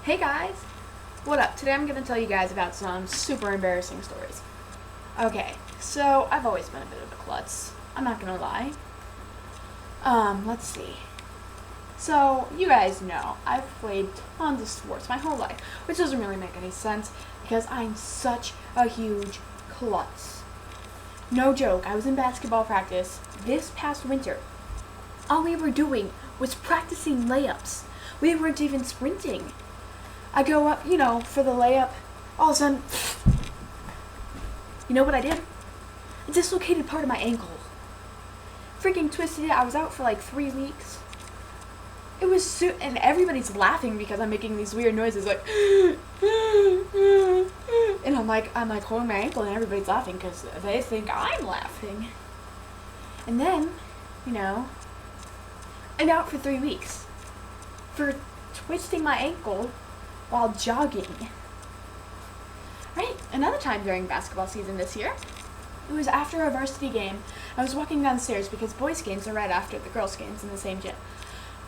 Hey guys, what up? Today I'm going to tell you guys about some super embarrassing stories. Okay, so I've always been a bit of a klutz. I'm not going to lie. Let's see. So, you guys know, I've played tons of sports my whole life, which doesn't really make any sense because I'm such a huge klutz. No joke, I was in basketball practice this past winter. All we were doing was practicing layups. We weren't even sprinting. I go up, for the layup. All of a sudden, you know what I did? I dislocated part of my ankle. Freaking twisted it. I was out for like 3 weeks. It was and everybody's laughing because I'm making these weird noises like, and I'm like holding my ankle and everybody's laughing because they think I'm laughing. And then, I'm out for 3 weeks for twisting my ankle while jogging. Right? Another time during basketball season this year, it was after a varsity game. I was walking down the stairs because boys' games are right after the girls' games in the same gym.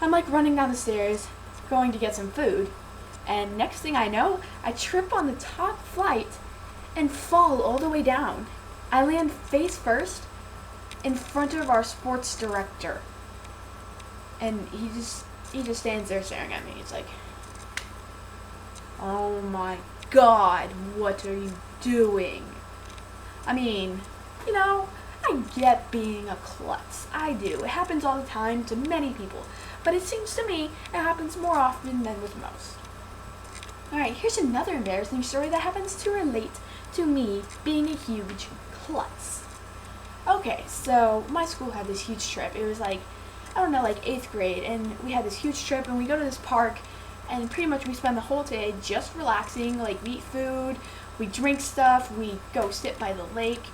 I'm running down the stairs, going to get some food, and next thing I know, I trip on the top flight and fall all the way down. I land face first in front of our sports director. And he just stands there staring at me. He's like, "Oh my God, what are you doing?" I mean, I get being a klutz. I do. It happens all the time to many people. But it seems to me it happens more often than with most. Alright, here's another embarrassing story that happens to relate to me being a huge klutz. Okay, so my school had this huge trip. It was like 8th grade, and we had this huge trip, and we go to this park, and pretty much we spend the whole day just relaxing, we eat food, we drink stuff, we go sit by the lake.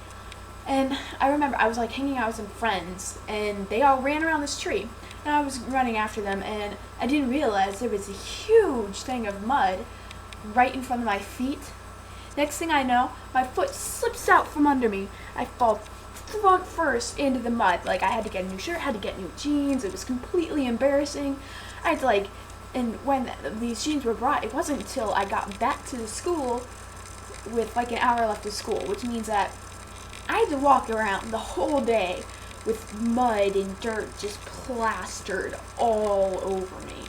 And I remember I was hanging out with some friends, and they all ran around this tree, and I was running after them, and I didn't realize there was a huge thing of mud right in front of my feet. Next thing I know, my foot slips out from under me. I fall front first into the mud. I had to get a new shirt, had to get new jeans. It was completely embarrassing. I had to and when these jeans were brought, it wasn't until I got back to the school with an hour left of school, which means that I had to walk around the whole day with mud and dirt just plastered all over me.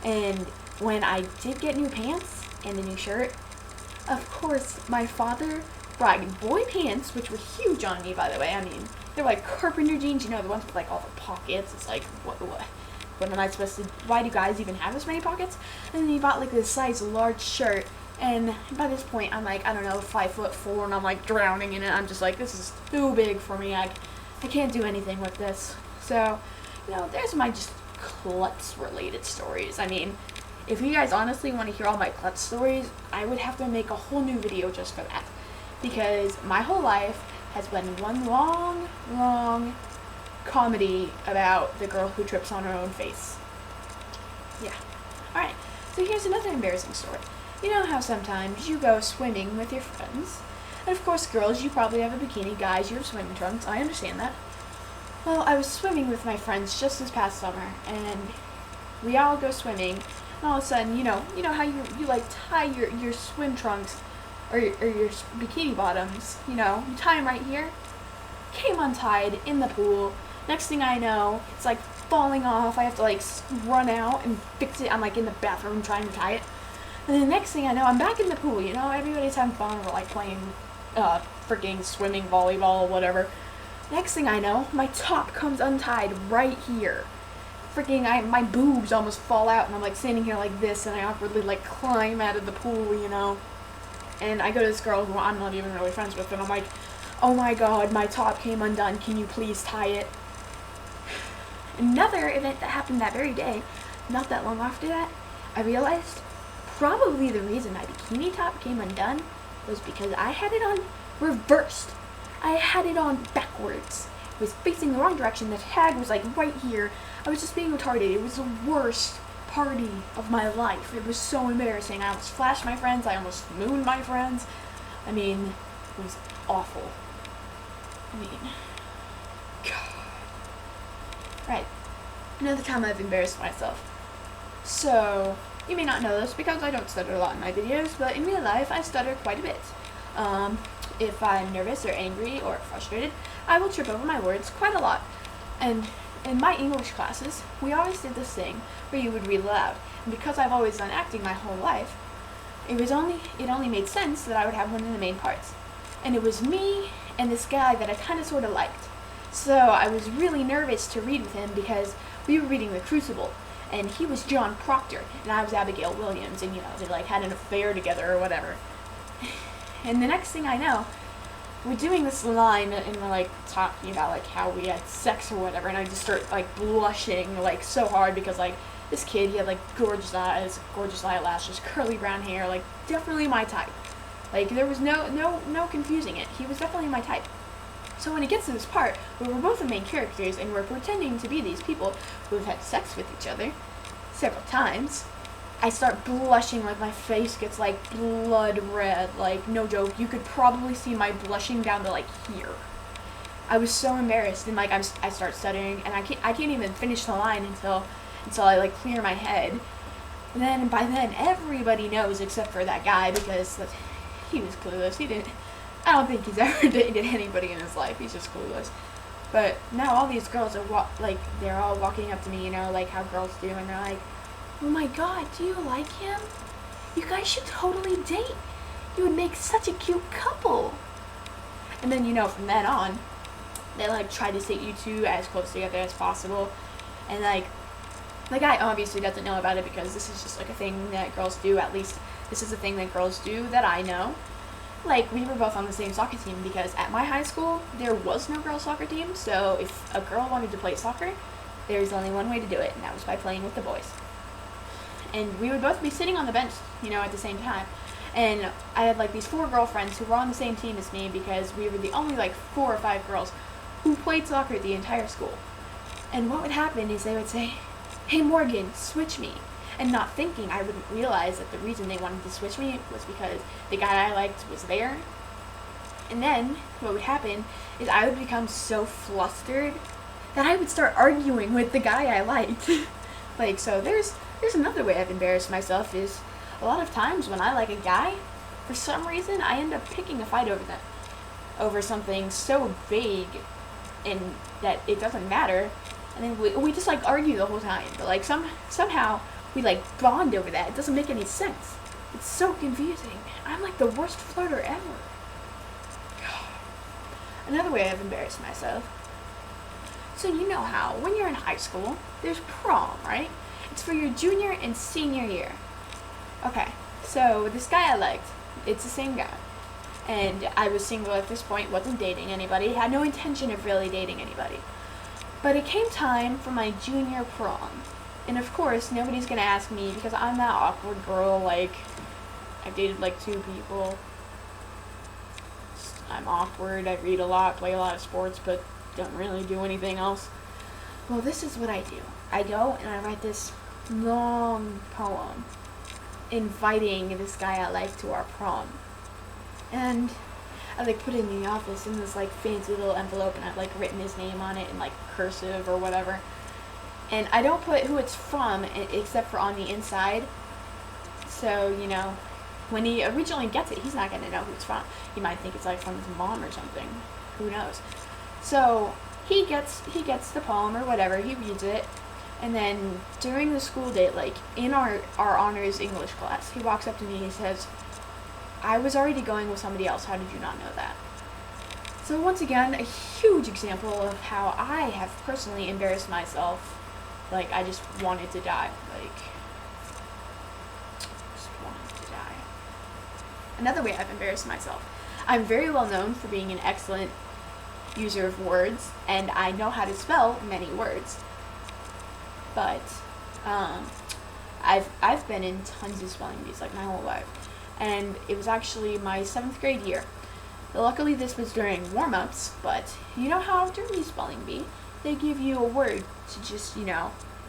And when I did get new pants and a new shirt, of course, my father brought boy pants, which were huge on me, by the way. I mean, they're carpenter jeans, the ones with all the pockets. It's what am I supposed to, why do guys even have this many pockets? And then he bought this size large shirt, and by this point, I'm 5'4", and I'm drowning in it. I'm just this is too big for me. I can't do anything with this. So, there's my just klutz related stories. I mean, if you guys honestly want to hear all my klutz stories, I would have to make a whole new video just for that. Because my whole life has been one long comedy about the girl who trips on her own face. Yeah. Alright, so here's another embarrassing story. You know how sometimes you go swimming with your friends, and of course girls, you probably have a bikini, guys, you have swimming trunks, I understand that. Well, I was swimming with my friends just this past summer, and we all go swimming, and all of a sudden, you know how you tie your swim trunks, or your bikini bottoms, you tie them right here? Came untied in the pool. Next thing I know, it's falling off. I have to run out and fix it. I'm in the bathroom trying to tie it. And then the next thing I know, I'm back in the pool, everybody's having fun. We're playing freaking swimming, volleyball, whatever. Next thing I know, my top comes untied right here. Freaking, my boobs almost fall out, and I'm standing here like this, and I awkwardly climb out of the pool, And I go to this girl who I'm not even really friends with, and I'm "Oh my God, my top came undone. Can you please tie it?" Another event that happened that very day, not that long after that, I realized probably the reason my bikini top came undone was because I had it on reversed. I had it on backwards. It was facing the wrong direction. The tag was right here. I was just being retarded. It was the worst party of my life. It was so embarrassing. I almost flashed my friends. I almost mooned my friends. I mean, it was awful. God. Right. Another time I've embarrassed myself. So, you may not know this because I don't stutter a lot in my videos, but in real life I stutter quite a bit. If I'm nervous or angry or frustrated, I will trip over my words quite a lot. And in my English classes, we always did this thing where you would read aloud. And because I've always done acting my whole life, it only made sense that I would have one of the main parts. And it was me and this guy that I kind of sort of liked. So I was really nervous to read with him because we were reading The Crucible, and he was John Proctor, and I was Abigail Williams, and they like had an affair together or whatever. And the next thing I know, we're doing this line, and we're like talking about like how we had sex or whatever, and I just start like blushing like so hard because like this kid, he had like gorgeous eyes, gorgeous eyelashes, curly brown hair, like definitely my type. Like there was no confusing it. He was definitely my type. So when it gets to this part where we're both the main characters and we're pretending to be these people who have had sex with each other several times, I start blushing, like my face gets like blood red, like no joke. You could probably see my blushing down to like here. I was so embarrassed, and like I start stuttering, and I can't even finish the line until I like clear my head. And then by then everybody knows except for that guy because he was clueless. I don't think he's ever dated anybody in his life. He's just clueless. But now all these girls are they're all walking up to me, like how girls do, and they're like, "Oh my God, do you like him? You guys should totally date. You would make such a cute couple." And then from then on, they like try to sit you two as close together as possible, and like the guy obviously doesn't know about it because this is just like a thing that girls do. At least this is a thing that girls do that I know. Like, we were both on the same soccer team because at my high school, there was no girls' soccer team, so if a girl wanted to play soccer, there's only one way to do it, and that was by playing with the boys. And we would both be sitting on the bench, at the same time. And I had, like, these 4 girlfriends who were on the same team as me because we were the only, 4 or 5 girls who played soccer at the entire school. And what would happen is they would say, "Hey, Morgan, switch me." And not thinking, I wouldn't realize that the reason they wanted to switch me was because the guy I liked was there. And then what would happen is I would become so flustered that I would start arguing with the guy I liked. So there's another way I've embarrassed myself is a lot of times when I like a guy, for some reason I end up picking a fight over something so vague and that it doesn't matter. And then we just argue the whole time. But somehow we bond over that. It doesn't make any sense. It's so confusing. I'm the worst flirter ever. Another way I've embarrassed myself. So you know how when you're in high school, there's prom, right? It's for your junior and senior year. Okay, so this guy I liked, it's the same guy. And I was single at this point, wasn't dating anybody, had no intention of really dating anybody. But it came time for my junior prom. And of course, nobody's gonna ask me because I'm that awkward girl, I've dated 2 people. I'm awkward, I read a lot, play a lot of sports, but don't really do anything else. Well, this is what I do. I go and I write this long poem inviting this guy I like to our prom. And I put it in the office in this fancy little envelope, and I've written his name on it in cursive or whatever. And I don't put who it's from except for on the inside. So, when he originally gets it, he's not going to know who it's from. He might think it's from his mom or something. Who knows? So, he gets the poem or whatever, he reads it, and then during the school day, in our honors English class, he walks up to me and he says, "I was already going with somebody else, how did you not know that?" So once again, a huge example of how I have personally embarrassed myself. I just wanted to die. Just wanted to die. Another way I've embarrassed myself. I'm very well known for being an excellent user of words, and I know how to spell many words. But, I've been in tons of spelling bees, my whole life. And it was actually my 7th grade year. Luckily, this was during warm-ups, but you know how during the spelling bee, they give you a word to just,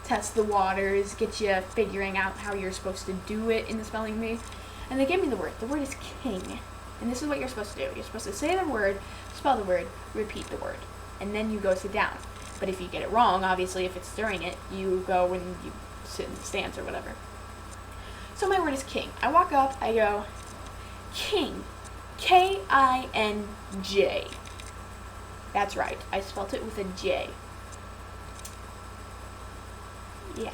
test the waters, get you figuring out how you're supposed to do it in the spelling bee. And they gave me the word. The word is king. And this is what you're supposed to do. You're supposed to say the word, spell the word, repeat the word. And then you go sit down. But if you get it wrong, obviously, if it's during it, you go and you sit in the stands or whatever. So my word is king. I walk up, I go, king, K-I-N-J. That's right, I spelt it with a J. Yeah.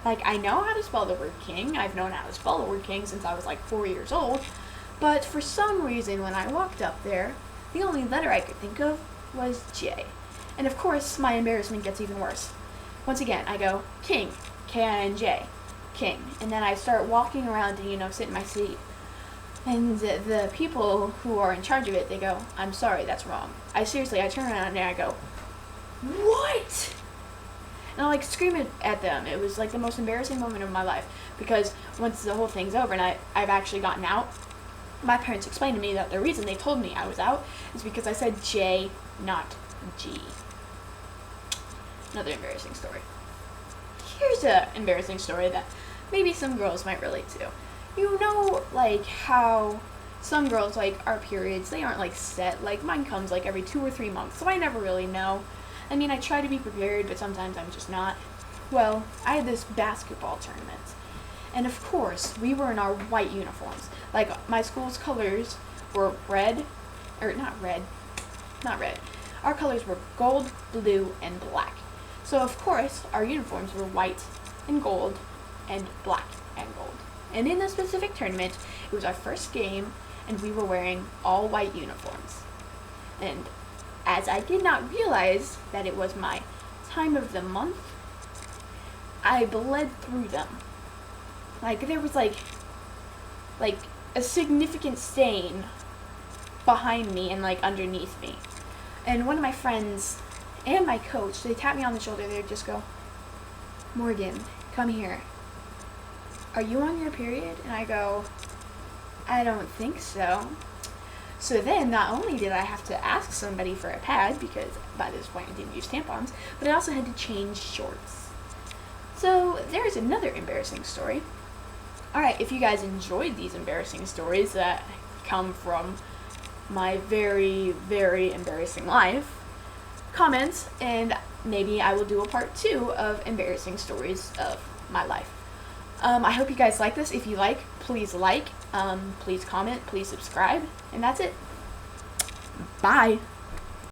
Like, I know how to spell the word king. I've known how to spell the word king since I was like 4 years old. But for some reason, when I walked up there, the only letter I could think of was J. And of course, my embarrassment gets even worse. Once again, I go, king, K-I-N-J, king. And then I start walking around to, sit in my seat. And the people who are in charge of it, they go, I'm sorry, that's wrong. I turn around and I go, what? And I like scream at them. It was like the most embarrassing moment of my life, because once the whole thing's over and I've actually gotten out, my parents explained to me that the reason they told me I was out is because I said J, not G. Another embarrassing story. Here's an embarrassing story that maybe some girls might relate to. Like how some girls, like, our periods, they aren't like set. Like, mine comes like every 2 or 3 months, so I never really know. I mean, I try to be prepared, but sometimes I'm just not. Well, I had this basketball tournament, and of course, we were in our white uniforms. Like, my school's colors were not red. Our colors were gold, blue, and black. So, of course, our uniforms were white and gold and black and gold. And in this specific tournament, it was our first game, and we were wearing all white uniforms. And as I did not realize that it was my time of the month, I bled through them. Like, there was like a significant stain behind me and like underneath me. And one of my friends and my coach, they tap me on the shoulder. They just go, Morgan, come here. Are you on your period? And I go, I don't think so. So then, not only did I have to ask somebody for a pad, because by this point I didn't use tampons, but I also had to change shorts. So there's another embarrassing story. Alright, if you guys enjoyed these embarrassing stories that come from my very, very embarrassing life, comment, and maybe I will do a part 2 of embarrassing stories of my life. I hope you guys like this. If you please comment, please subscribe, and that's it. Bye.